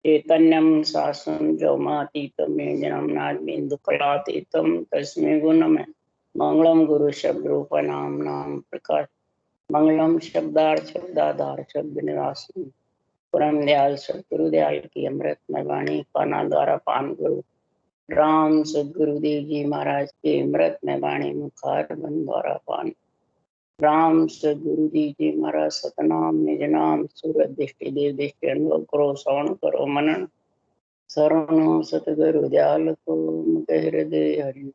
चैतन्यं शास्त्रं व्योमातीतं योजनं नाद्बिन्दुकलातीतं तस्मै गुणमे मंगलम गुरु शब्द रूपनाम प्रकाश मंगलम शब्दार्थ शब्दाधार शब्द निवासी परम दयाल सतगुरुदयाल की अमृतमय वाणी पाना द्वारा पान गुरु राम सदगुरुदेव जी महाराज के अमृतमय वाणी मुखार बन द्वारा पान राम सदगुरुदेव जी महाराज सतनाम निज नाम सूरत दृष्टि देव दृष्टि अनुभव करो श्रवण करो मनन शरणो सतगुरु दयाल को हृदय हरि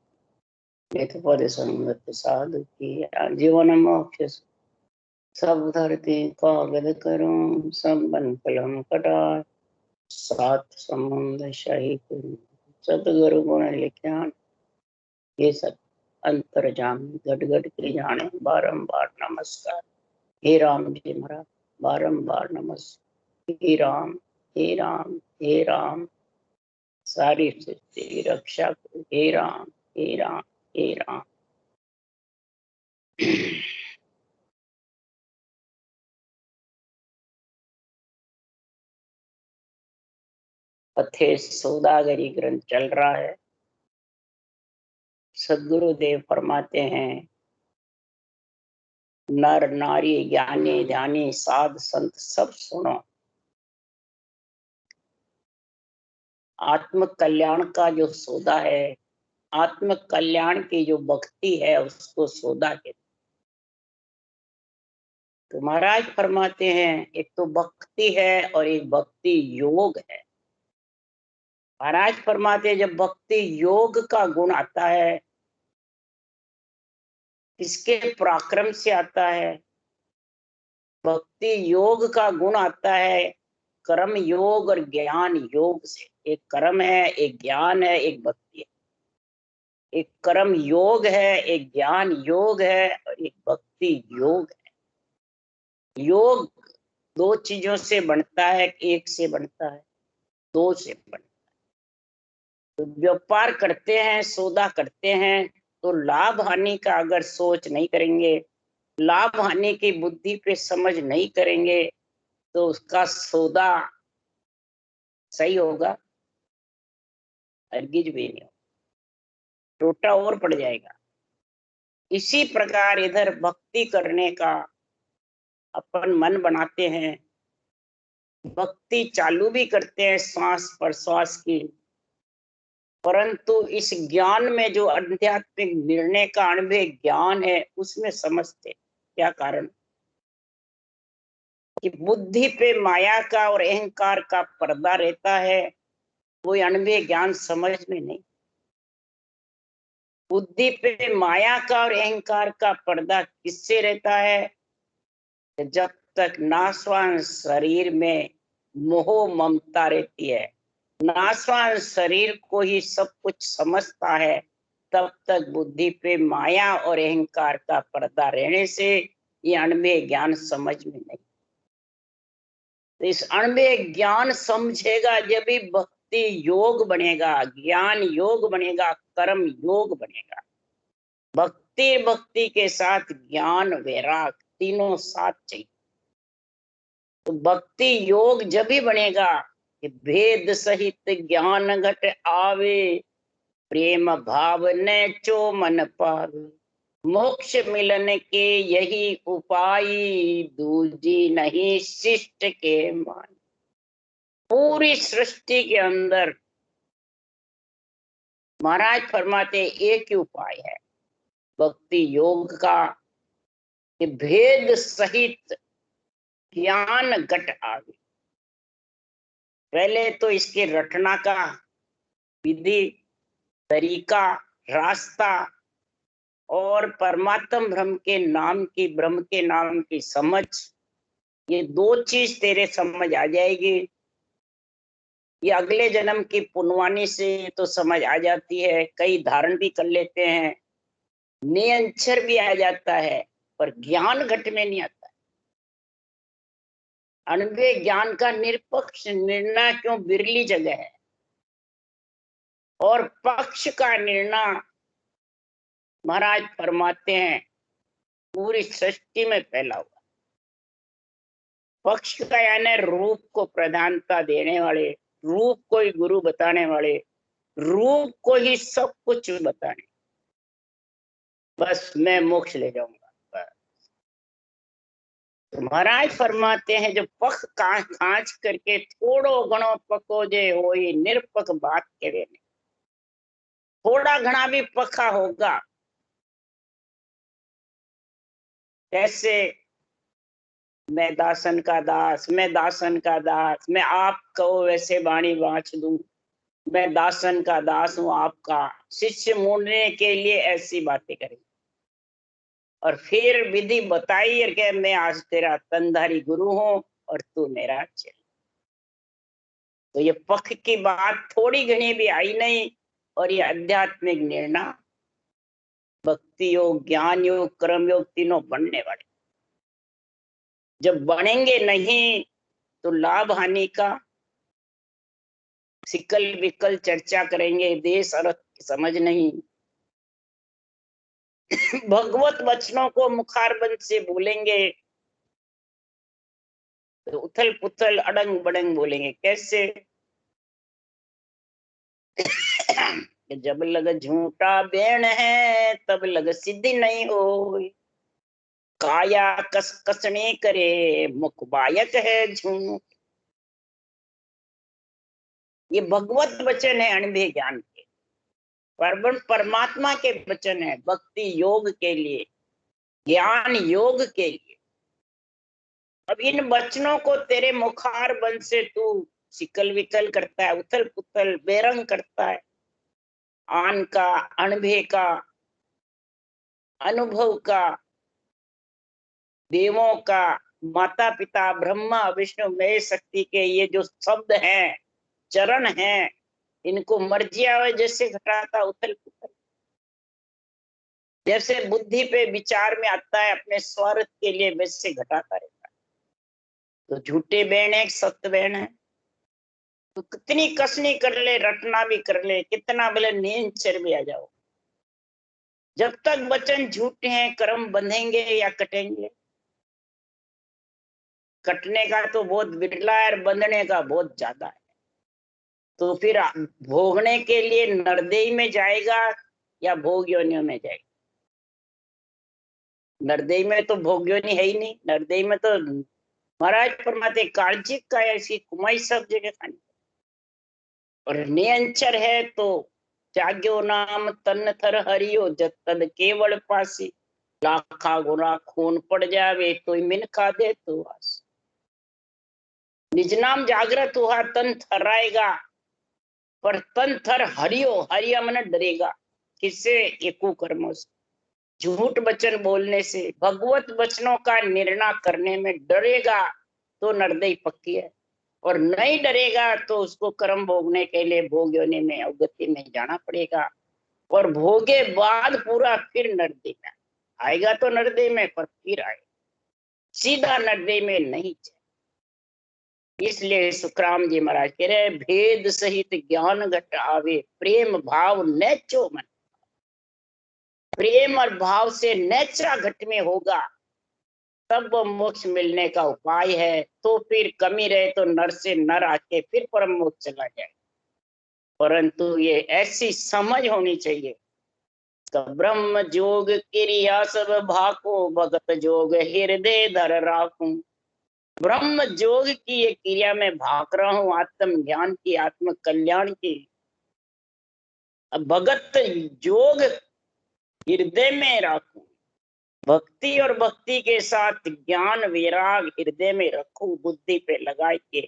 पद संगत साधु की जीवन मोक्ष सब धरती कागद करूं सब बन कलम कटा सात समुद्र शाही सतगुरु गुण लिख्यान ये सब अंतर्जाम घट घट के जाने बारंबार नमस्कार। हे राम जी महाराज बारंबार नमस्कार। हे राम हे राम सारी सृष्टि की रक्षा करो। हे राम हे राम हे राम। पथे सौदागरी ग्रंथ चल रहा है। सदगुरुदेव फरमाते हैं नर नारी ज्ञानी ध्यानी साध संत सब सुनो। आत्म कल्याण का जो सौदा है, आत्म कल्याण की जो भक्ति है उसको सौदा कहते। तो महाराज फरमाते हैं एक तो भक्ति है और एक भक्ति योग है। महाराज फरमाते हैं जब भक्ति योग का गुण आता है, किसके पराक्रम से आता है? भक्ति योग का गुण आता है कर्म योग और ज्ञान योग से। एक कर्म है, एक ज्ञान है, एक भक्ति है। एक कर्म योग है, एक ज्ञान योग है और एक भक्ति योग है। योग दो चीजों से बनता है, एक से बनता है, दो से बनता है। तो व्यापार करते हैं, सौदा करते हैं तो लाभ हानि का अगर सोच नहीं करेंगे, लाभ हानि की बुद्धि पे समझ नहीं करेंगे तो उसका सौदा सही होगा? हरगिज भी नहीं होगा, टोटा और पड़ जाएगा। इसी प्रकार इधर भक्ति करने का अपन मन बनाते हैं, भक्ति चालू भी करते हैं श्वास प्रश्वास की, परंतु इस ज्ञान में जो आध्यात्मिक निर्णय का अनुभव ज्ञान है उसमें समझते क्या कारण कि बुद्धि पे माया का और अहंकार का पर्दा रहता है। वो अनुभव ज्ञान समझ में नहीं। बुद्धि पे माया का और अहंकार का पर्दा किससे रहता है? जब तक नाशवान शरीर में मोह ममता रहती है, नाशवान शरीर को ही सब कुछ समझता है, तब तक बुद्धि पे माया और अहंकार का पर्दा रहने से ये अणुमेय ज्ञान समझ में नहीं। तो इस अणुमेय ज्ञान समझेगा जब भी भक्ति योग बनेगा, ज्ञान योग बनेगा, कर्म योग बनेगा। भक्ति भक्ति के साथ ज्ञान वैराग तीनों साथ चाहिए। तो भक्ति योग जब भी बनेगा कि भेद सहित ज्ञान घट आवे, प्रेम भाव ने चो मन पावे, मोक्ष मिलन के यही उपाय, दूजी नहीं शिष्ट के मान। पूरी सृष्टि के अंदर महाराज फरमाते एक ही उपाय है भक्ति योग का कि भेद सहित ज्ञान घट आवे। पहले तो इसके रटना का विधि, तरीका, रास्ता और परमात्म ब्रह्म के नाम की समझ, ये दो चीज तेरे समझ आ जाएगी। ये अगले जन्म की पुण्यवानी से तो समझ आ जाती है, कई धारण भी कर लेते हैं, नियंचर भी आ जाता है, पर ज्ञान घट में नहीं आता। अनुभव ज्ञान का निरपेक्ष निर्णय क्यों बिरली जगह है, और पक्ष का निर्णय महाराज फरमाते हैं पूरी सृष्टि में फैला हुआ। पक्ष का यानी रूप को प्रधानता देने वाले, रूप को ही गुरु बताने वाले, रूप को ही सब कुछ बताने, बस मैं मोक्ष ले जाऊंगा। बस। तो महाराज फरमाते हैं, जो पख खांच करके थोड़ो घणो पको जे होई निरपक बात करे नहीं। थोड़ा घना भी पका होगा, कैसे मैं दासन का दास, मैं दासन का दास, मैं आप कहो वैसे वाणी बाँच दूं, मैं दासन का दास हूं आपका, शिष्य मोड़ने के लिए ऐसी बातें करें। और फिर विधि बताई और के मैं आज तेरा तनधारी गुरु हूं और तू मेरा चेला। तो ये पख की बात थोड़ी घनी भी आई नहीं। और ये आध्यात्मिक निर्णय, भक्ति योग, ज्ञान योग, कर्म योग तीनों बनने वाले। जब बनेंगे नहीं तो लाभ हानि का सिकल विकल चर्चा करेंगे, देश अर्थ समझ नहीं। भगवत वचनों को मुखारबंद से बोलेंगे तो उथल पुथल अड़ंग बड़ंग बोलेंगे। कैसे? जब लग झूठा बेण है तब लग सिद्धि नहीं हो, काया कस कसने करे मुख बायक है झूठ। ये भगवत वचन है अनुभव ज्ञान के, परमात्मा के वचन है भक्ति योग के लिए, ज्ञान योग के लिए। अब इन वचनों को तेरे मुखार बंद से तू सिकल विकल करता है, उथल पुथल बेरंग करता है। आन का, अनुभव का, अनुभव का, देवों का, माता पिता ब्रह्मा विष्णु महेश शक्ति के ये जो शब्द हैं, चरण हैं, इनको मर्जी आवे जैसे घटाता उथल पुथल। जैसे बुद्धि पे विचार में आता है अपने स्वार्थ के लिए, वैसे घटाता रहता है। तो झूठे बहन है, सत्य बहन है। तो कितनी कसनी कर ले, रटना भी कर ले, कितना भले नींद चर भी आ जाओ, जब तक वचन झूठे हैं कर्म बंधेंगे या कटेंगे। कटने का तो बहुत बिरला है और बंधने का बहुत ज्यादा है। तो फिर भोगने के लिए नरदेई में जाएगा या भोग योनियों में जाएगा? नरदेई में तो भोग योनि है ही नहीं। नरदेई में तो महाराज फरमाते कालजिक का ऐसी कुमाई सब जगह खानी। और नियंचर है तो जाग्यो नाम तन थर हरियो जत तद केवल पासी, लाखा गुना खून पड़ जावे तो मिन खा दे तो आस। निज नाम जागृत हुआ तन थर्राएगा, पर तन थर हरियो, हरिया मन डरेगा। किससे? ये कुकर्मों से, झूठ वचन बोलने से, भगवत वचनों का निर्णय करने में डरेगा तो नरदई पक्की है। और नहीं डरेगा तो उसको कर्म भोगने के लिए भोग योनि में, अवगति में जाना पड़ेगा। और भोगे बाद पूरा फिर नरदई में आएगा तो नरदई में, पर फिर आएगा, सीधा नरदई में नहीं जाए। इसलिए सुखराम जी महाराज कह रहे, भेद सहित ज्ञान घट आवे, प्रेम भाव नेचो मन। प्रेम और भाव से नेचरा घट में होगा तब मोक्ष मिलने का उपाय है। तो फिर कमी रहे तो नर से नर आके फिर परम मोक्ष चला जाए। परंतु ये ऐसी समझ होनी चाहिए, तो ब्रह्म जोग क्रिया सब भाको, भगत जोग हृदय धर राखूं। ब्रह्म जोग की ये क्रिया में भाग रहा हूं, आत्म ज्ञान की, आत्म कल्याण की। अब भगत जोग हृदय में राखूं, भक्ति और भक्ति के साथ ज्ञान वैराग हृदय में रखूं, बुद्धि पे लगाए के।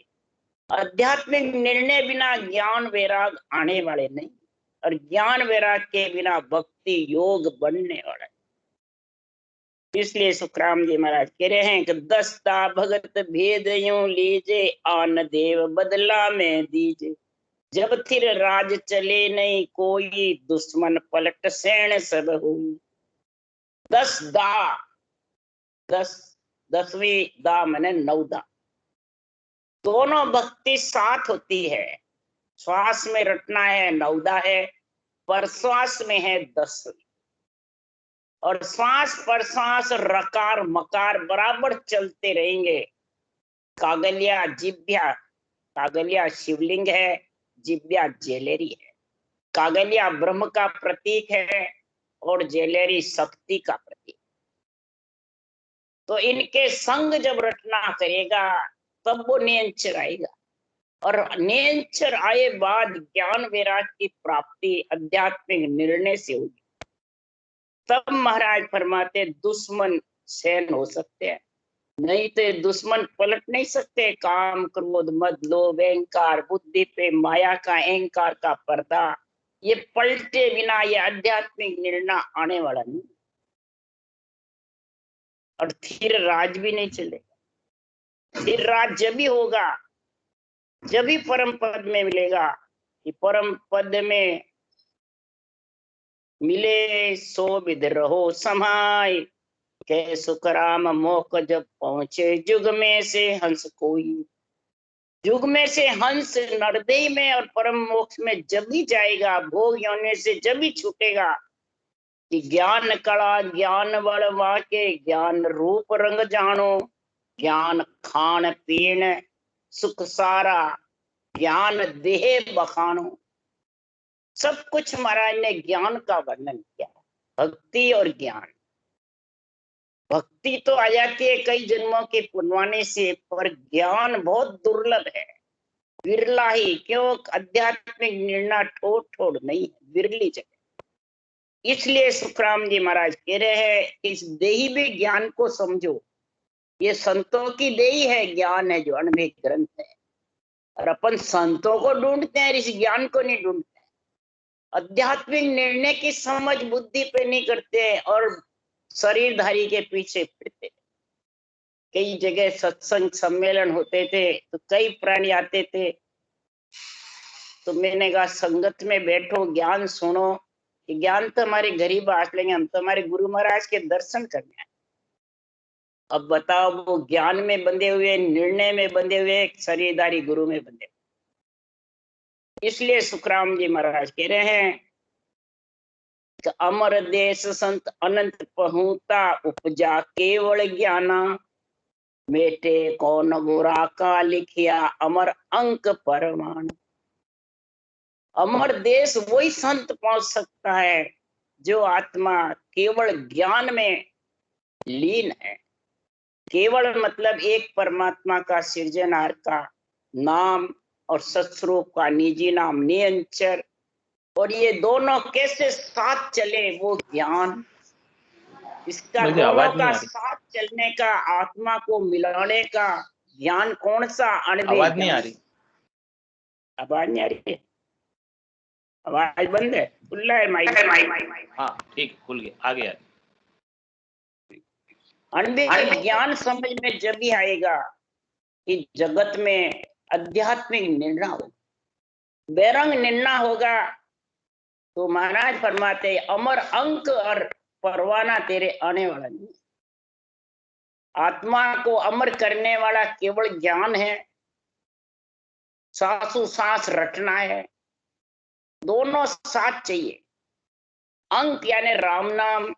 आध्यात्मिक निर्णय बिना ज्ञान वैराग आने वाले नहीं, और ज्ञान वैराग के बिना भक्ति योग बनने वाला है। इसलिए सुखराम जी महाराज कह रहे हैं कि दस्ता भगत भेद यूं लीजे, आन देव बदला में दीजे। जब थिर राज चले नहीं कोई, दुश्मन पलट सैन सब हुई। 10 दा, 10 10वीं दा मैंने 9 दा, दोनों भक्ति साथ होती है। श्वास में रटना है 9 दा है, प्रश्वास में है 10वीं। और श्वास प्रश्वास रकार मकार बराबर चलते रहेंगे। कागलिया जिभ्या कागलिया शिवलिंग है, जिब्या जेलेरी है। कागलिया ब्रह्म का प्रतीक है और जेलेरी शक्ति का प्रतीक। तो इनके संग जब रचना करेगा तब वो नियंचर आएगा, और नियंचर आए बाद ज्ञान वैराग की प्राप्ति आध्यात्मिक निर्णय से होगी। तब महाराज फरमाते दुश्मन सहन हो सकते हैं, नहीं तो दुश्मन पलट नहीं सकते। काम क्रोध मद लोभ अहंकार बुद्धि पे माया का अहंकार का पर्दा, ये पलटे बिना ये आध्यात्मिक निर्णय आने वाला नहीं, और फिर राज भी नहीं चलेगा। फिर राज जब भी होगा जब भी परम पद में मिलेगा, कि परम पद में मिले सो विद रहो समाय, के सुखराम मोक जब पहुंचे जुग में से हंस कोई। युग में से हंस नरदेह में और परम मोक्ष में जब भी जाएगा, भोग योनि से जब भी छूटेगा, कि ज्ञान कला ज्ञान बल वाके ज्ञान रूप रंग जानो, ज्ञान खान पीन सुख सारा ज्ञान देह बखानो। सब कुछ महाराज ने ज्ञान का वर्णन किया, भक्ति और ज्ञान। भक्ति तो आ जाती है कई जन्मों के पुण्यवाने से, पर ज्ञान बहुत दुर्लभ है, विरला ही। क्यों? आध्यात्मिक निर्णय ठोड़ ठोड़ नहीं है, विरली जगह। इसलिए सुखराम जी महाराज कह रहे हैं इस देही में ज्ञान को समझो। ये संतों की देही है, ज्ञान है जो अणमेय ग्रंथ है, और अपन संतों को ढूंढते हैं, इस ज्ञान को नहीं ढूंढते। आध्यात्मिक निर्णय की समझ बुद्धि पे नहीं करते हैं और शरीरधारी के पीछे फिरते। कई जगह सत्संग सम्मेलन होते थे तो कई प्राणी आते थे, तो मैंने कहा संगत में बैठो, ज्ञान सुनो। ज्ञान तो हमारे घर ही बांट लेंगे, हम तो हमारे गुरु महाराज के दर्शन करने आए। अब बताओ, वो ज्ञान में बंधे हुए, निर्णय में बंधे हुए, शरीरधारी गुरु में बंधे हुए। इसलिए सुखराम जी महाराज कह रहे हैं कि अमर देश संत अनंत पहुता, उपजा केवल ज्ञाना, बेटे कौन गोरा का लिखिया अमर अंक परमाण। अमर देश वही संत पहुंच सकता है जो आत्मा केवल ज्ञान में लीन है। केवल मतलब एक परमात्मा का, सृजनहार का नाम और सत्स्वरूप का निजी नाम नियंचर, और ये दोनों कैसे साथ चले वो ज्ञान। इसका दोनों का साथ चलने का, आत्मा को मिलाने का ज्ञान कौन सा? अणबी। आवाज नहीं आ रही। आवाज नहीं आ रही है? आवाज बंद है? खुला है माइक? हाँ ठीक, खुल गया, आगे आ। अणबी ज्ञान समझ में जब भी आएगा कि जगत में आध्यात्मिक निर्णय होगा, बेरंग निर्णय होगा, तो महाराज फरमाते अमर अंक और परवाना तेरे आने वाला नहीं। आत्मा को अमर करने वाला केवल ज्ञान है, सांसों सांस रटना है, दोनों साथ चाहिए। अंक यानी राम नाम,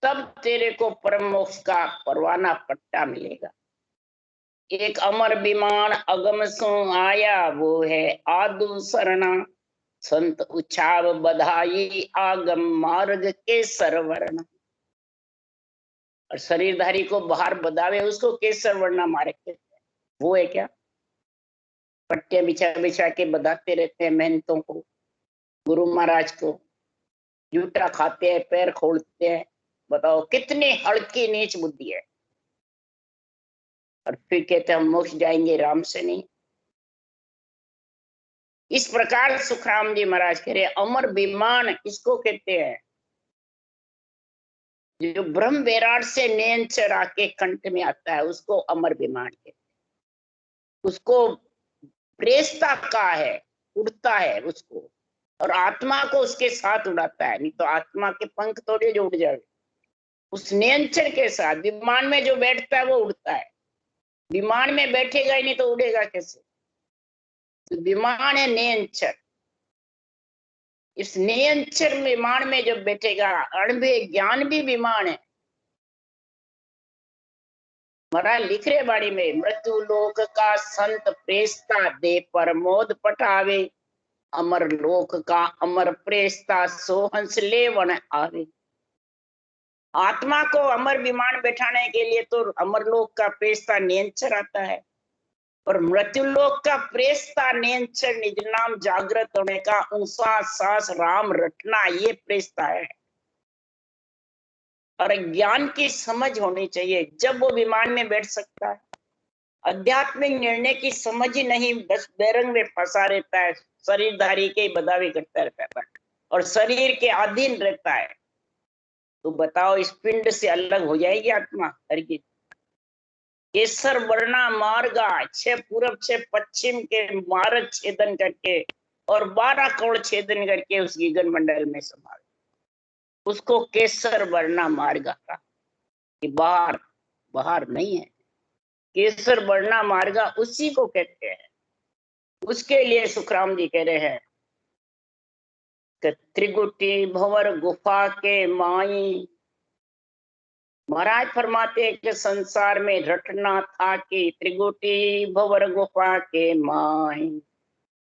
तब तेरे को परम मोक्ष का परवाना पट्टा मिलेगा। एक अमर विमान अगम सो आया, वो है आदु सरना, संत उछाव बधाई आगम मार्ग के सरवर्ण। और शरीरधारी को बाहर बधावे उसको केसर वर्णा मार्ग कहते हैं। वो है क्या? पट्टे बिछा बिछा के बधाते रहते हैं मेहनतों को, गुरु महाराज को, जूठा खाते हैं, पैर खोलते हैं। बताओ कितनी हल्की नीच बुद्धि है। और फिर कहते हैं हम मोक्ष जाएंगे राम से नहीं। इस प्रकार सुखराम जी महाराज कह रहे अमर विमान इसको कहते हैं जो ब्रह्म वैराट से नयनचर आके कंठ में आता है, उसको अमर विमान कहते हैं। उसको प्रेसता का है, उड़ता है उसको, और आत्मा को उसके साथ उड़ाता है। नहीं तो आत्मा के पंख थोड़े जो उड़ जाए, उस नियंत्रण के साथ। विमान में जो बैठता है वो उड़ता है, विमान में बैठेगा ही नहीं तो उड़ेगा कैसे? तो विमान है नियंत्रण। इस नियंत्रण विमान में जब बैठेगा, अणभे ज्ञान भी विमान है, महाराज लिख रहे बाड़ी में, मृत्यु लोक का संत प्रेस्ता दे प्रमोद पठावे, अमर लोक का अमर प्रेस्ता सोहंस लेवन आवे। आत्मा को अमर विमान बैठाने के लिए तो अमर लोक का प्रेस्ता नियंचर आता है, और मृत्यु लोक का प्रेस्ता नियंचर निज नाम जागृत होने का ऊंसा सास राम रटना, ये प्रेस्ता है। और ज्ञान की समझ होनी चाहिए, जब वो विमान में बैठ सकता है। आध्यात्मिक निर्णय की समझ ही नहीं, बस बेरंग में फंसा रहता है, शरीरधारी के बदावी करता रहता है और शरीर के अधीन रहता है। तो बताओ, इस पिंड से अलग हो जाएगी आत्मा? हरगिज। केसर वर्णा मार्गा, 6 पूरब 6 पश्चिम के मार्ग छेदन करके और 12 कौड़ छेदन करके उस गगन मंडल में समा, उसको केसर वर्णा मार्ग का, बाहर बाहर नहीं है। केसर वर्णा मार्ग उसी को कहते हैं। उसके लिए सुखराम जी कह रहे हैं कि त्रिगुटी भंवर गुफा के माई। महाराज फरमाते कि संसार में रटना था कि त्रिगुटी भंवर गुफा के माई,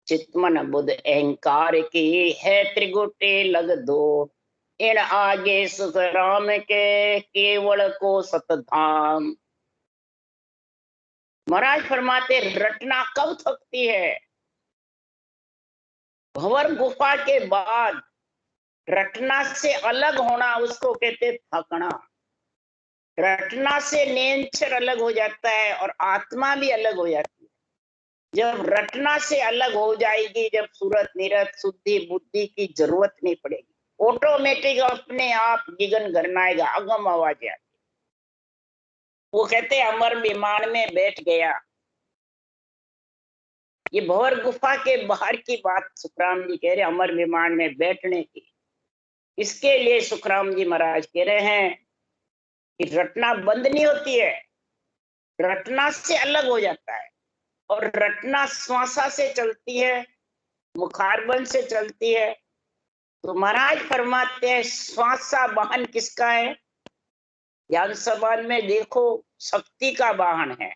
चितमन बुद्ध अहंकार की है त्रिगुटी लग दो, इन आगे सुख राम के केवल को सतधाम। महाराज फरमाते रटना कब थकती है? भंवर गुफा के बाद रटना से अलग होना, उसको कहते थकना। रटना से नेंचर अलग हो जाता है और आत्मा भी अलग हो जाती है। जब रटना से अलग हो जाएगी, जब सूरत निरत शुद्धि बुद्धि की जरूरत नहीं पड़ेगी, ऑटोमेटिक अपने आप गगन गरनाएगा, अगम आवाज आती। वो कहते अमर विमान में बैठ गया। ये भंवर गुफा के बाहर की बात सुखराम जी कह रहे, अमर विमान में बैठने की। इसके लिए सुखराम जी महाराज कह रहे हैं कि रटना बंद नहीं होती है, रटना से अलग हो जाता है। और रटना श्वासा से चलती है, मुखारबंद से चलती है। तो महाराज फरमाते हैं श्वासा वाहन किसका है? ज्ञान समाज में देखो, शक्ति का वाहन है।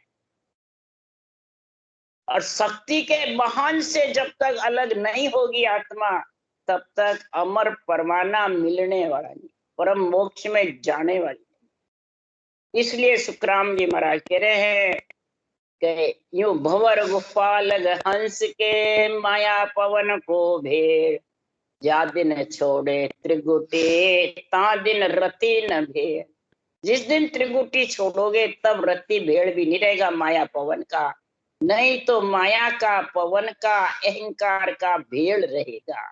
और शक्ति के वाहन से जब तक अलग नहीं होगी आत्मा, तब तक अमर परमाना मिलने वाला नहीं, परम मोक्ष में जाने वाली नहीं। इसलिए सुखराम जी महाराज कह रहे हैं कि यूं भंवर गुफा लग हंस के, माया पवन को भेड़, जा दिन छोड़े त्रिगुटी ता दिन रति न भेड़। जिस दिन त्रिगुटी छोड़ोगे तब रति भेड़ भी नहीं रहेगा माया पवन का, नहीं तो माया का पवन का अहंकार का भेड़ रहेगा।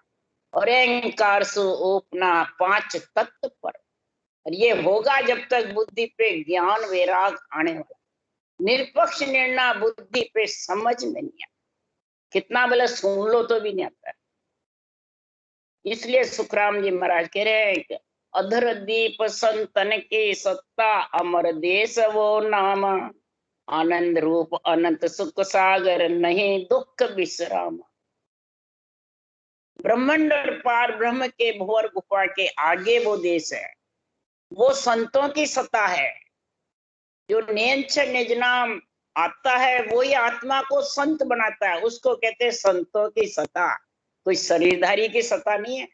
और अहंकार से उपना 5 तत्व पर, और ये होगा जब तक बुद्धि पे ज्ञान वैराग आने वाला। निरपक्ष निर्णय बुद्धि पे समझ में नहीं आता, कितना भले सुन लो तो भी नहीं आता। इसलिए सुखराम जी महाराज कह रहे हैं कि अधर दीप संतन की सत्ता, अमर देश वो नामा, आनंद रूप अनंत सुख सागर नहीं दुख विश्राम। ब्रह्मांड और पार ब्रह्म के भंवर गुफा के आगे वो देश है, वो संतों की सत्ता है। जो नेंच निज नाम आता है वही आत्मा को संत बनाता है, उसको कहते हैं संतों की सत्ता। कोई शरीरधारी की सत्ता नहीं है।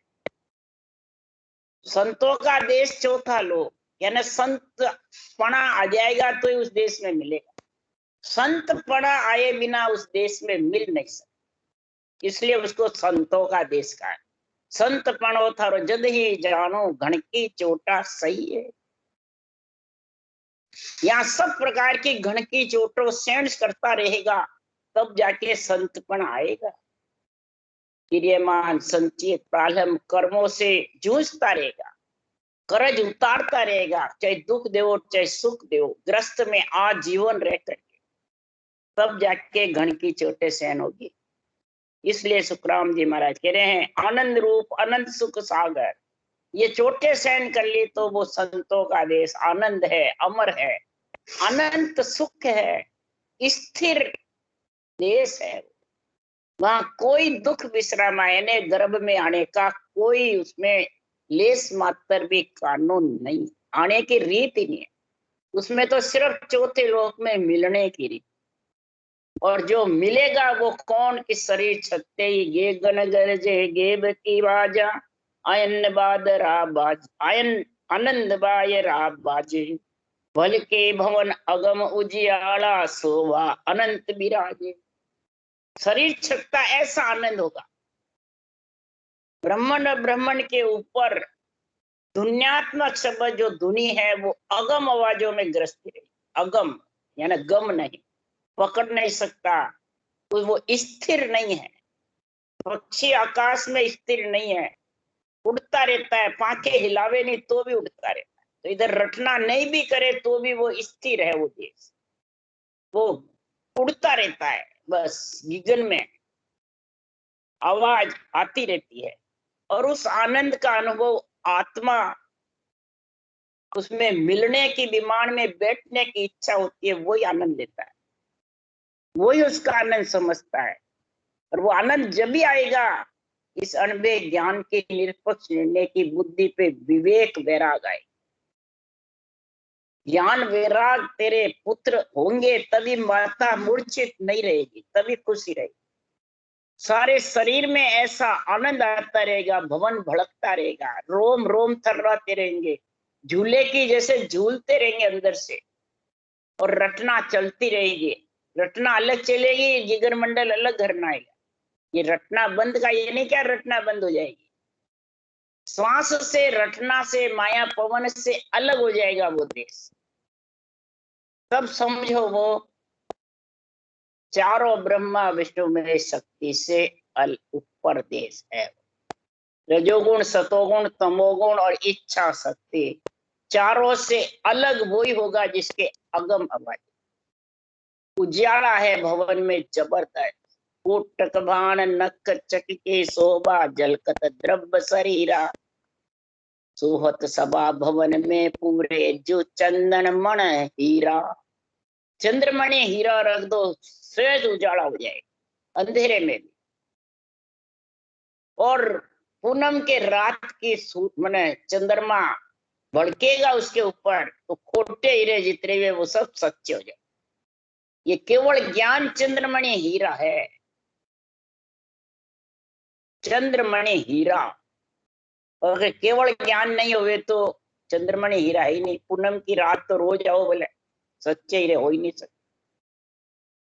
संतों का देश चौथा लोक, यानी संत पणा आ जाएगा तो ही उस देश में मिलेगा। संत पणा आए बिना उस देश में मिल नहीं सकता, इसलिए उसको संतों का देश कहा है। संत पणो थारो जद ही जानो, घण की चोटा सही है। यहाँ सब प्रकार की घण की चोटों सेंस करता रहेगा, तब जाके संतपण आएगा। क्रियमान संचित प्रारंभ कर्मों से जूझता रहेगा, कर्ज उतारता रहेगा, चाहे दुख देवो चाहे सुख देवो, ग्रस्त में आजीवन रह करके, तब जाके घण की चोटें सहन होगी। इसलिए सुखराम जी महाराज कह रहे हैं आनंद रूप अनंत सुख सागर, ये चोटें सहन कर ली तो वो संतों का देश आनंद है, अमर है, अनंत सुख है, स्थिर देश है। वहां कोई दुख विश्राम यानी गर्भ में आने का कोई उसमें लेस मात्र भी कानून नहीं, आने की रीत ही नहीं है। उसमें तो सिर्फ चौथे लोक में मिलने की रीत, और जो मिलेगा वो कौन कि शरीर छत्ते ही गे गन गरजे गेब की बाजा आयन बादरा बाज आयन आनंद बाय रा बाजे भल के भवन अगम उजियाला शोभा अनंत विराजे। शरीर छत्ता ऐसा आनंद होगा, ब्रह्मण ब्रह्मण के ऊपर धुन्यात्मक शब्द जो धुनी है वो अगम आवाजों में ग्रस्ती रही। अगम यानी गम नहीं, पकड़ नहीं सकता, तो वो स्थिर नहीं है। पक्षी आकाश में स्थिर नहीं है, उड़ता रहता है, पांखें हिलावे नहीं तो भी उड़ता रहता है। तो इधर रटना नहीं भी करे तो भी वो स्थिर है, वो देश वो उड़ता रहता है, बस गगन में आवाज आती रहती है। और उस आनंद का अनुभव आत्मा उसमें मिलने की विमान में बैठने की इच्छा होती है, वही आनंद लेता है, वही उसका आनंद समझता है। और वो आनंद जब भी आएगा इस अनबे ज्ञान के निष्पक्ष निर्णय की बुद्धि पे विवेक वैराग आए। ज्ञान वैराग तेरे पुत्र होंगे तभी माता मूर्छित नहीं रहेगी, तभी खुशी रहेगी। सारे शरीर में ऐसा आनंद आता रहेगा, भवन भड़कता रहेगा, रोम रोम थर्राते रहेंगे, झूले की जैसे झूलते रहेंगे अंदर से, और रटना चलती रहेगी। रटना अलग चलेगी, जिगर मंडल अलग घरना आएगा। ये रटना बंद का ये नहीं क्या रटना बंद हो जाएगी, श्वास से रटना से माया पवन से अलग हो जाएगा वो देश। तब समझो वो चारों ब्रह्मा विष्णु में शक्ति से ऊपर देश है। रजोगुण सतोगुण तमोगुण और इच्छा शक्ति चारों से अलग वही होगा जिसके अगम आवाज। उजाला है भवन में जबरदस्त, कोटक भान नख चकिके शोभा जलकत द्रव्य शरीरा सोहत सभा भवन में पूरे जो चंदन मण हीरा। चंद्रमणि हीरा रख दो, सहज उजाला हो जाएगा अंधेरे में भी। और पूनम के रात की मने चंद्रमा भड़केगा उसके ऊपर तो खोटे हीरे जितने हुए वो सब सच्चे हो जाए। ये केवल ज्ञान चंद्रमणि हीरा है, चंद्रमणि हीरा। अगर केवल ज्ञान नहीं हुए तो चंद्रमणि हीरा ही नहीं। पूनम की रात तो रोज आओ बोले, सच्चे हीरे हो ही नहीं सकते।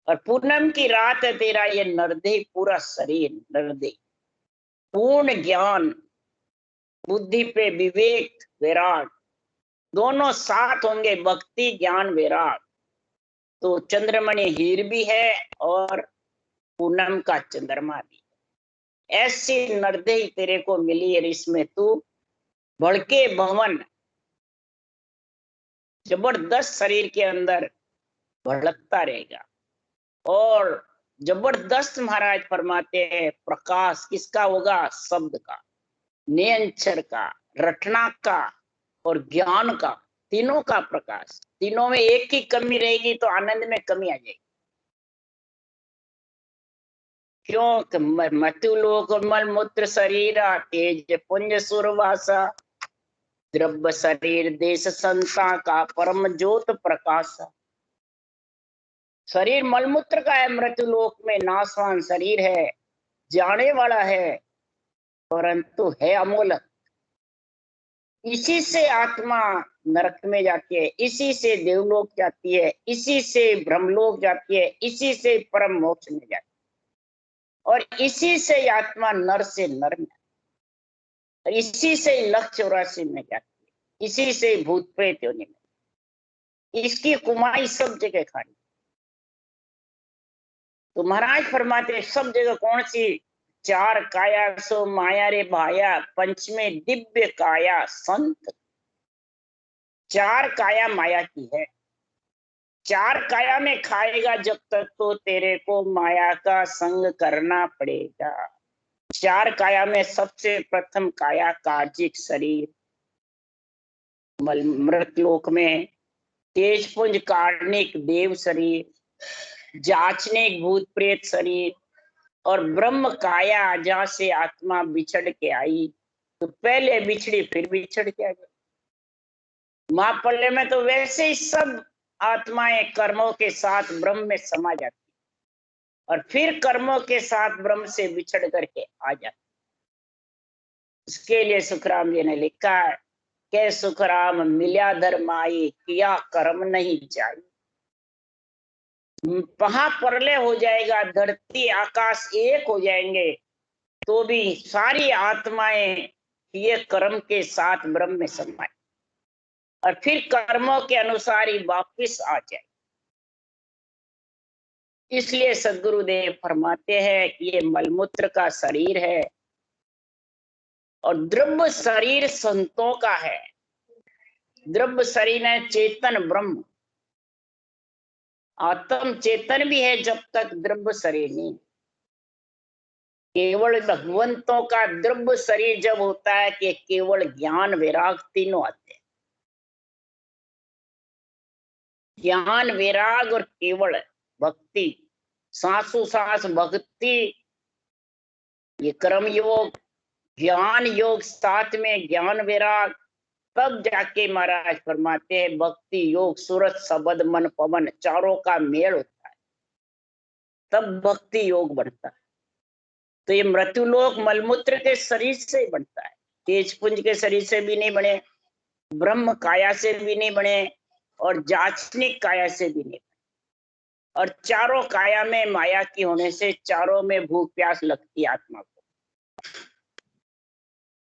और पूनम की रात है तेरा ये नरदे पूरा शरीर नरदे, पूर्ण ज्ञान बुद्धि पे विवेक वैराग दोनों साथ होंगे, भक्ति ज्ञान वैराग। तो चंद्रमणि हीर भी है और पूनम का चंद्रमा भी। ऐसी नरदेही तेरे को मिली है, इसमें तू भड़के भवन जबरदस्त शरीर के अंदर भड़कता रहेगा। और जबरदस्त महाराज फरमाते हैं प्रकाश किसका होगा, शब्द का, नियंचर का, रटना का और ज्ञान का, तीनों का प्रकाश। तीनों में एक ही कमी रहेगी तो आनंद में कमी आ जाएगी। क्यों मृत्युलोक मल मूत्र शरीर तेज पुंज सुरवासा द्रव्य शरीर देश संता का परम ज्योत प्रकाश। शरीर मलमूत्र का है, मृत्युलोक में नाशवान शरीर है, जाने वाला है, परंतु है अमूल्य। इसी से आत्मा नरक में जाती है, इसी से देवलोक जाती है, इसी से ब्रह्मलोक जाती है, इसी से परम मोक्ष में जाती है। और इसी से आत्मा नर से नर में, और इसी से लक्ष्य 84 में जाती है, इसी से भूत प्रेत योनि में। इसकी कुमाई सब जगह खानी। तो महाराज फरमाते सब जगह कौन सी, चार काया सो माया रे भाया पंचमे दिव्य काया संत। चार काया माया की है, चार काया में खाएगा जब तक तो तेरे को माया का संग करना पड़ेगा। चार काया में सबसे प्रथम काया कार्जिक शरीर, मृतलोक में तेजपुंज कार्णिक देव शरीर, जाचनिक भूत प्रेत शरीर, और ब्रह्म काया जहां से आत्मा बिछड़ के आई। तो पहले बिछड़ी फिर बिछड़ के आ गई। महाप्रलय में तो वैसे ही सब आत्माएं कर्मों के साथ ब्रह्म में समा जाती और फिर कर्मों के साथ ब्रह्म से बिछड़ करके आ जाती। इसके लिए सुखराम जी ने लिखा है के सुखराम मिल्या धर्माई किया कर्म नहीं जाई। महाप्रलय हो जाएगा, धरती आकाश एक हो जाएंगे, तो भी सारी आत्माएं ये कर्म के साथ ब्रह्म में समाए और फिर कर्मों के अनुसार ही वापिस आ जाए। इसलिए सद्गुरुदेव फरमाते हैं कि ये मलमूत्र का शरीर है और द्रव्य शरीर संतों का है। द्रव्य शरीर है चेतन ब्रह्म, आत्म चेतन भी है जब तक द्रव्य शरीर नहीं। केवल भगवंतों का द्रव्य शरीर जब होता है कि केवल ज्ञान वैराग तीनों आते हैं। ज्ञान वैराग और केवल भक्ति, सांसों सांस भक्ति, ये कर्म योग, ज्ञान योग, साथ में ज्ञान वैराग, तब जाके महाराज फरमाते हैं भक्ति योग सूरत शब्द मन पवन चारों का मेल होता है, तब भक्ति योग बढ़ता है। तो ये मृत्युलोक मलमूत्र के शरीर से बनता है, तेजपुंज के शरीर से भी नहीं बने, ब्रह्म काया से भी नहीं बने और जाचनिक काया से भी नहीं बने। और चारों काया में माया की होने से चारों में भूख प्यास लगती है आत्मा को।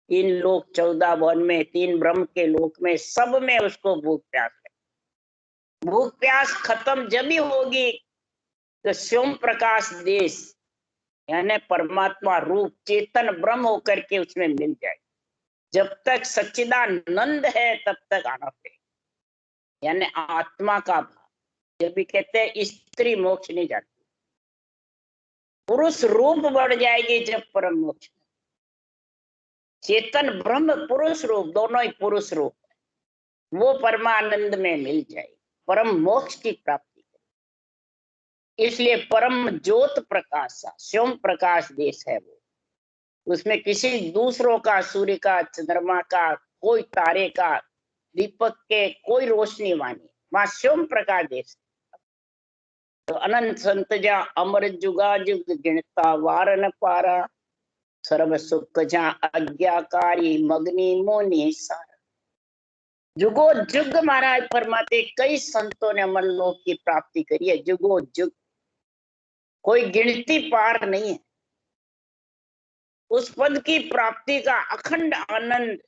तीन लोक 14 भवन में, तीन ब्रह्म के लोक में, सब में उसको भूख प्यास है। भूख प्यास खत्म जब ही होगी तो स्वयं प्रकाश देश यानी परमात्मा रूप चेतन ब्रह्म होकर के उसमें मिल जाए। जब तक सच्चिदानंद है तब तक आना पड़ेगा, यानी आत्मा का भाव। जब भी कहते हैं स्त्री मोक्ष नहीं जाती, पुरुष रूप बढ़ जाएगी जब परम मोक्ष। चेतन ब्रह्म पुरुष रूप, दोनों ही पुरुष रूप, वो परमानंद में मिल जाएगी, परम मोक्ष की प्राप्ति। इसलिए परम ज्योत प्रकाश स्वयं प्रकाश देश है वो, उसमें किसी दूसरों का, सूर्य का, चंद्रमा का, कोई तारे का, दीपक के कोई रोशनी वानी, वहां स्वयं प्रकाश देश। तो अनंत संत जा अमर जुगा जुग गिणता वार न पारा, सर्व सुख जा आज्ञाकारी मग्नि मोनि सारा। जुगो जुग महाराज फरमाते कई संतों ने अमर लोक की प्राप्ति करी है, जुगो जुग, कोई गिनती पार नहीं है। उस पद की प्राप्ति का अखंड आनंद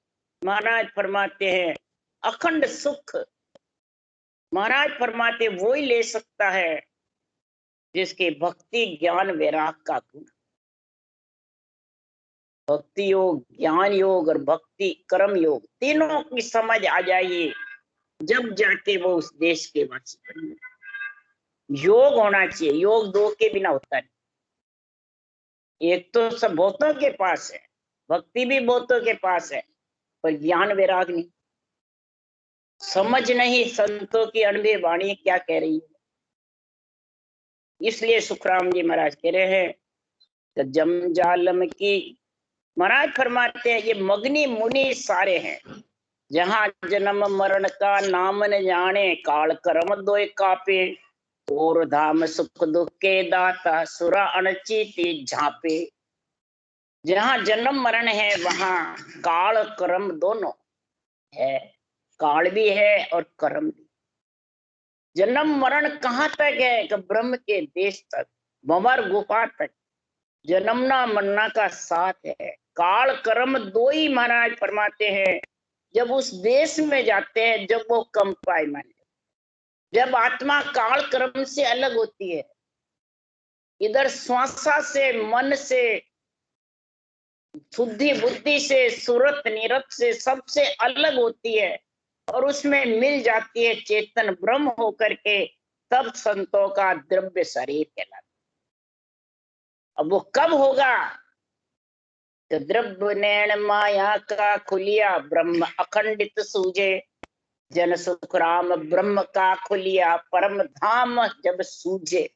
महाराज फरमाते हैं, अखंड सुख महाराज फरमाते वो ही ले सकता है जिसके भक्ति ज्ञान वैराग का गुण। भक्ति योग, ज्ञान योग और भक्ति कर्म योग तीनों की समझ आ जाइए, जब जाके वो उस देश के वासी बने। योग होना चाहिए, योग दो के बिना होता नहीं। एक तो सब बहुतों के पास है, भक्ति भी बहुतों के पास है, पर ज्ञान वैराग नहीं, समझ नहीं संतों की अनुभवी वाणी क्या कह रही है। इसलिए सुखराम जी महाराज कह रहे हैं तो जमजालम की, महाराज फरमाते हैं ये मग्नि मुनि सारे हैं, जहां जन्म मरण का नाम न जाने, काल कर्म दोय कापे, और धाम सुख दुख के दाता सुरा अनचिति झापे। जहां जन्म मरण है वहां काल कर्म दोनों है, काल भी है और कर्म भी। जन्म मरण कहाँ तक है कि ब्रह्म के देश तक, भंवर गुफा तक जन्मना मरना का साथ है। काल कर्म दो ही महाराज फरमाते हैं, जब उस देश में जाते हैं जब वो कम पाए माने, जब आत्मा काल कर्म से अलग होती है, इधर श्वासा से, मन से, शुद्धि बुद्धि से, सूरत नीरत से सबसे अलग होती है और उसमें मिल जाती है चेतन ब्रह्म होकर के, तब संतों का द्रव्य शरीर कहलाता। अब वो कब होगा तो द्रव्य नैन माया का खुलिया ब्रह्म अखंडित सूझे, जन सुख राम ब्रह्म का खुलिया परम धाम जब सूझे।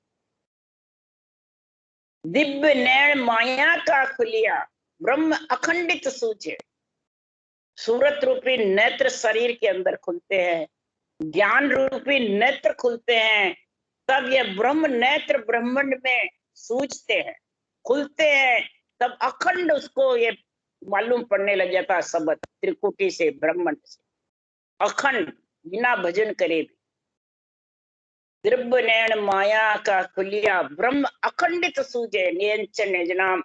दिव्य नैन माया का खुलिया ब्रह्म अखंडित सूझे, सूरत रूपी नेत्र शरीर के अंदर खुलते हैं, ज्ञान रूपी नेत्र खुलते हैं, तब ये ब्रह्म नेत्र ब्रह्मांड में सूझते हैं, खुलते हैं, तब अखंड उसको ये मालूम पड़ने लग जाता है शब्द त्रिकुटी से, ब्रह्मांड से, अखंड, बिना भजन करे भी। द्रव्य नैन माया का खुलिया ब्रह्म अखंडित सूझे, नियंचन निजनाम,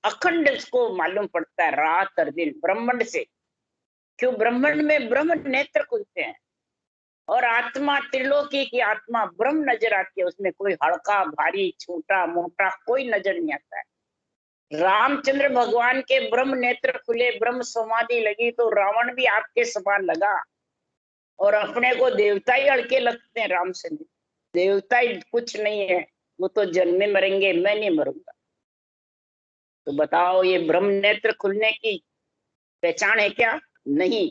अखंड उसको मालूम पड़ता है रात और दिन ब्रह्मांड से। क्यों? ब्रह्मांड में ब्रह्म नेत्र खुलते हैं और आत्मा, त्रिलोकी की आत्मा ब्रह्म नजर आती है, उसमें कोई हल्का भारी छोटा मोटा कोई नजर नहीं आता है। रामचंद्र भगवान के ब्रह्म नेत्र खुले, ब्रह्म समाधि लगी, तो रावण भी आपके समान लगा और अपने को देवता ही अड़के लगते हैं। राम से देवता ही कुछ नहीं है, वो तो जन्मे मरेंगे, मैं नहीं मरूंगा। तो बताओ ये ब्रह्म नेत्र खुलने की पहचान है क्या? नहीं।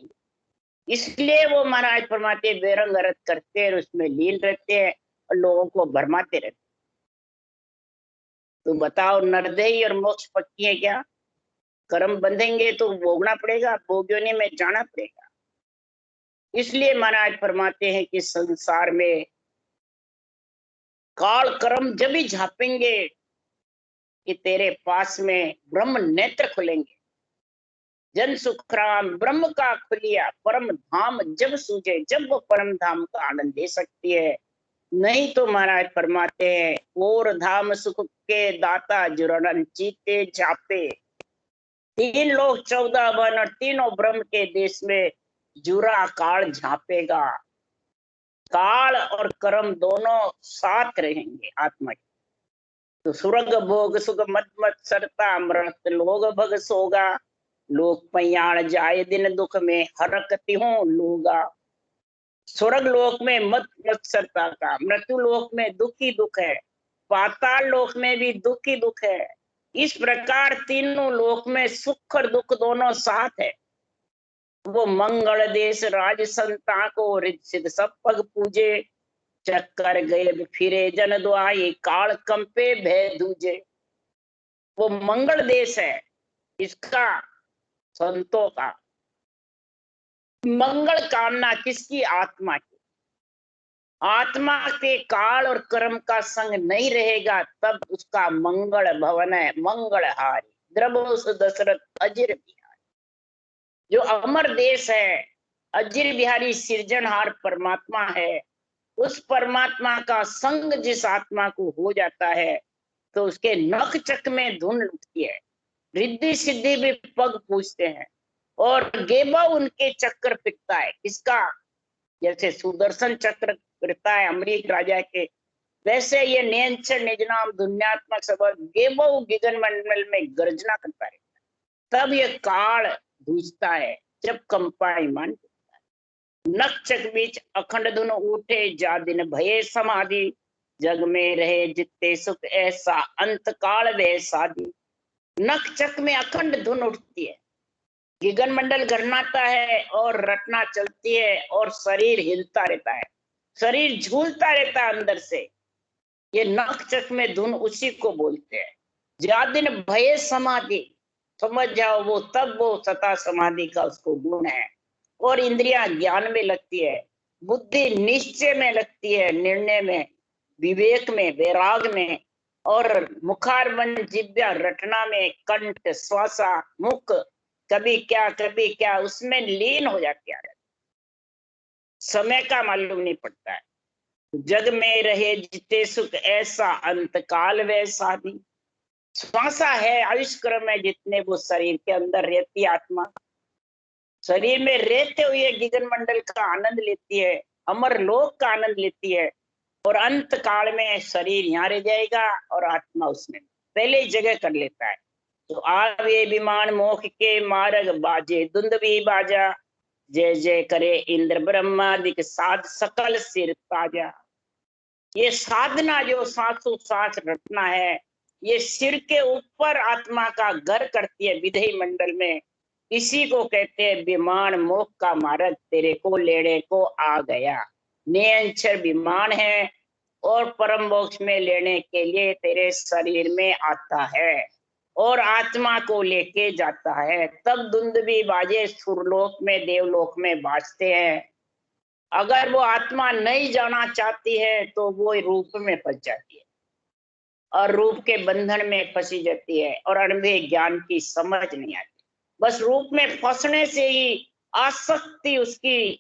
इसलिए वो महाराज फरमाते बेरंग अरत करते हैं, उसमें लीन रहते हैं और लोगों को भरमाते रहते हैं। तो बताओ नरदेही और मोक्ष पक्की है क्या? कर्म बंधेंगे तो भोगना पड़ेगा, भोग्योनि में जाना पड़ेगा। इसलिए महाराज फरमाते हैं कि संसार में काल कर्म जब भी झापेंगे कि तेरे पास में ब्रह्म नेत्र खुलेंगे। जन सुखराम ब्रह्म का खुलिया परम धाम जब सूझे, जब वो परम धाम का आनंद दे सकती है। नहीं तो महाराज फरमाते हैं और धाम सुख के दाता जुड़न चीते झापे। 3 लोग 14 वन और तीनों ब्रह्म के देश में जुरा काल झापेगा। काल और कर्म दोनों साथ रहेंगे आत्मा के। तो स्वर्ग भोग सुख मत मत सरता अमृत लोग भग सोगा। लोक पयाण जाए दिन दुख में हरकती हूँ लोगा। स्वर्ग लोक में मत मत सरता का, मृत्यु लोक में दुखी दुख है, पाताल लोक में भी दुखी दुख है। इस प्रकार तीनों लोक में सुख और दुख दोनों साथ है। वो मंगल देश राज संता को रिद्ध सिद्ध सब पग पूजे। चक्कर गए फिरे जन दुआई काल कंपे भय दूजे। वो मंगल देश है इसका, संतों का। मंगल कामना किसकी? आत्मा की। आत्मा के काल और कर्म का संग नहीं रहेगा तब उसका मंगल भवन है, मंगलहारी द्रवोस दशरथ अजिर बिहारी। जो अमर देश है, अजिर बिहारी सृजनहार परमात्मा है। उस परमात्मा का संग जिस आत्मा को हो जाता है तो उसके नख चक में धुन उठती है, रिद्धि सिद्धि भी पग पूछते हैं और गेबा उनके चक्कर पिटता है। किसका? जैसे सुदर्शन चक्र रहता है अमरीक राजा के, वैसे ये नियंचर निजनाम दुनियात्मक शब्द गेबो गिगन मंडल में गर्जना करता है। तब ये काल धूजता है जब कंपायमान नक्षक बीच अखंड धुन उठे जा दिन भये समाधि। जग में रहे जितने सुख ऐसा अंत काल वे साधी। नक्षक में अखंड धुन उठती है, गिगन मंडल गरनाता है और रटना चलती है और शरीर हिलता रहता है, शरीर झूलता रहता है अंदर से। ये नक्षक में धुन उसी को बोलते हैं। जा दिन भये समाधि, समझ जाओ वो तब वो सता समाधि का उसको गुण है। और इंद्रियां ज्ञान में लगती है, बुद्धि निश्चय में लगती है, निर्णय में, विवेक में, वैराग में, और मुखारबन जिव्या रटना में, कंठ श्वासा मुख कभी क्या उसमें लीन हो जाती है। समय का मालूम नहीं पड़ता है। जग में रहे जिते सुख ऐसा अंत काल वे साधी। श्वासा है आयुष क्रम है जितने वो शरीर के अंदर रहती आत्मा, शरीर में रहते हुए गिगन मंडल का आनंद लेती है, अमर लोक का आनंद लेती है। और अंत काल में शरीर यहाँ रह जाएगा और आत्मा उसमें पहले ही जगह कर लेता है। तो आवे विमान मोख के मार्ग बाजे धुंध भी बाजा। जय जय करे इंद्र ब्रह्मादिक साध सकल सिर ताजा। ये साधना जो सांसों सांस रटना है, ये सिर के ऊपर आत्मा का घर करती है विधेय मंडल में। इसी को कहते हैं विमान मोख का मार्ग तेरे को लेने को आ गया। नियंचर विमान है और परम मोक्ष में लेने के लिए तेरे शरीर में आता है। और आत्मा को लेके जाता है। तब दुंदुभी बाजे सुरलोक में देवलोक में बाजते हैं। अगर वो आत्मा नहीं जाना चाहती है तो वो रूप में फंस जाती है और रूप के बंधन में फंसी जाती है और अणुभे ज्ञान की समझ नहीं आती। बस रूप में फंसने से ही आसक्ति उसकी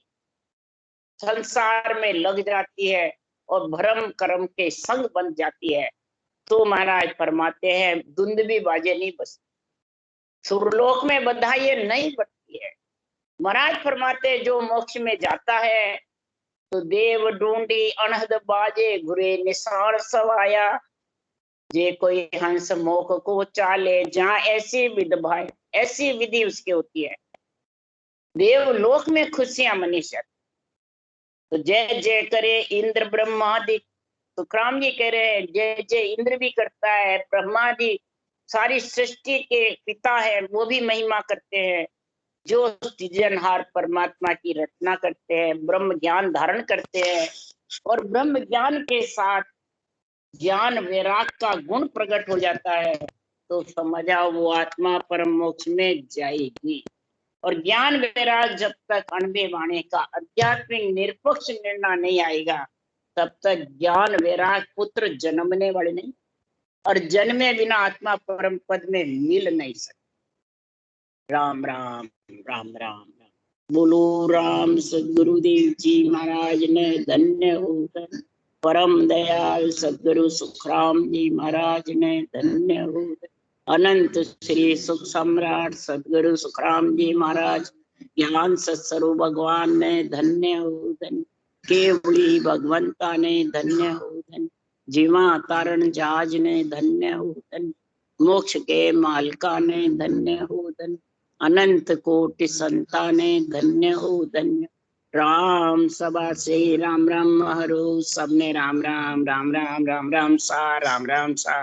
संसार में लग जाती है और भ्रम कर्म के संग बन जाती है। तो महाराज फरमाते हैं दुंदुभी बाजे नहीं बजती, सुरलोक में बधाई नहीं बढ़ती है। महाराज फरमाते जो मोक्ष में जाता है तो देव ढूंढी अनहद बाजे घुरे निसार सवाया। जे कोई हंस मोख को चाले जहाँ ऐसी विध भाई, ऐसी विधि उसकी होती है। देवलोक में खुशियां मनी जाती। तो जय जय करे इंद्र ब्रह्मादि। तो सुखराम जी कह रहे हैं जय जय इंद्र भी करता है, ब्रह्मादि सारी सृष्टि के पिता है वो भी महिमा करते हैं। जो सृजनहार परमात्मा की रचना करते हैं, ब्रह्म ज्ञान धारण करते हैं और ब्रह्म ज्ञान के साथ ज्ञान वैराग का गुण प्रकट हो जाता है, तो समझा वो आत्मा परम मोक्ष में जाएगी। और ज्ञान वैराग जब तक अणुभे वाणी का आध्यात्मिक निरपेक्ष निर्णय नहीं आएगा तब तक ज्ञान वैराग पुत्र जन्मने वाले नहीं, और जन्मे बिना आत्मा परम पद में मिल नहीं सकता। राम राम राम राम राम। बोलो राम सदगुरुदेव जी महाराज ने धन्य हो। परम दयाल सदगुरु सुखराम जी महाराज ने धन्य हो। अनंत श्री सुख सम्राट सदगुरु सुखराम जी महाराज ज्ञान सत्स्वरूप भगवान ने धन्य हो। धन्य केवली भगवंता ने धन्य हो। धन्य जीवा तारण जहाज ने धन्य हो। धन्य मोक्ष के मालका ने धन्य हो। धन्य अनंत कोटि संता ने धन्य हो। धन्य राम सभा से राम राम हरो। सबने राम राम राम राम राम राम सा राम राम सा।